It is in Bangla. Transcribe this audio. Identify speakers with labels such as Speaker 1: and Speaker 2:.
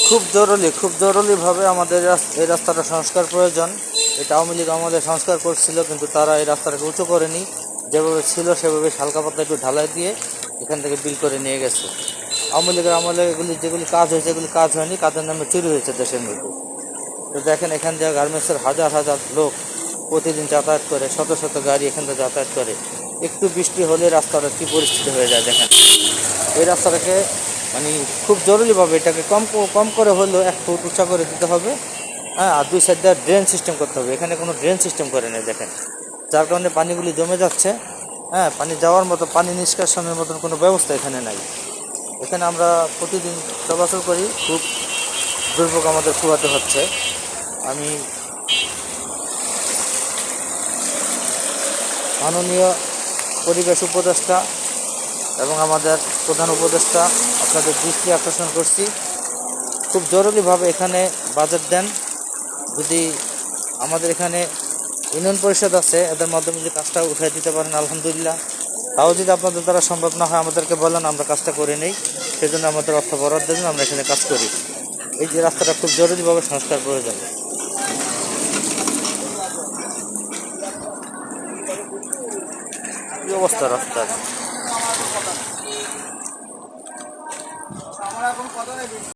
Speaker 1: খুব জরুরিভাবে আমাদের এই রাস্তাটা সংস্কার প্রয়োজন। এটা আওয়ামী লীগ আমাদের সংস্কার করছিল, কিন্তু তারা এই রাস্তাটাকে উঁচু করেনি, যেভাবে ছিল সেভাবে হালকা পাতলা একটু ঢালাই দিয়ে এখান থেকে বিল করে নিয়ে গেছে। আওয়ামী লীগের আমলে যেগুলি কাজ হয়েছে এগুলি কাজ হয়নি, কাজের নামে চুরি হয়েছে দেশের মধ্যে। তো দেখেন এখান থেকে গার্মেন্টসের হাজার হাজার লোক প্রতিদিন যাতায়াত করে, শত শত গাড়ি এখান থেকে যাতায়াত করে। একটু বৃষ্টি হলে রাস্তাটা কী পরিস্থিতি হয়ে যায় দেখেন। এই রাস্তাটাকে মানে খুব জরুরিভাবে এটাকে কম করে হলেও 1 ফুট উঁচা করে দিতে হবে। হ্যাঁ, আর 2 সাইড দিয়ে ড্রেন সিস্টেম করতে হবে। এখানে কোনো ড্রেন সিস্টেম করে নেই দেখেন, যার কারণে পানিগুলি জমে যাচ্ছে। হ্যাঁ, পানি যাওয়ার মতো, পানি নিষ্কাশনের মতন কোনো ব্যবস্থা এখানে নাই। এখানে আমরা প্রতিদিন চলাচল করি, খুব দুর্ভোগ আমাদের পোহাতে হচ্ছে। আমি মাননীয় পরিবেশ উপদেষ্টা এবং আমাদের প্রধান উপদেষ্টা আপনাদের দৃষ্টি আকর্ষণ করছি, খুব জরুরিভাবে এখানে বাজেট দেন। যদি আমাদের এখানে ইউনিয়ন পরিষদ আছে, এদের মাধ্যমে যদি কাজটা উঠিয়ে দিতে পারেন আলহামদুলিল্লাহ। তাও যদি আপনাদের দ্বারা সম্ভব না হয় আমাদেরকে বলেন, আমরা কাজটা করে নেই। সেজন্য আমাদের অর্থ বরাদ্দ দিন, আমরা এখানে কাজ করি। এই যে রাস্তাটা খুব জরুরিভাবে সংস্কার প্রয়োজন। কি অবস্থা রাস্তার?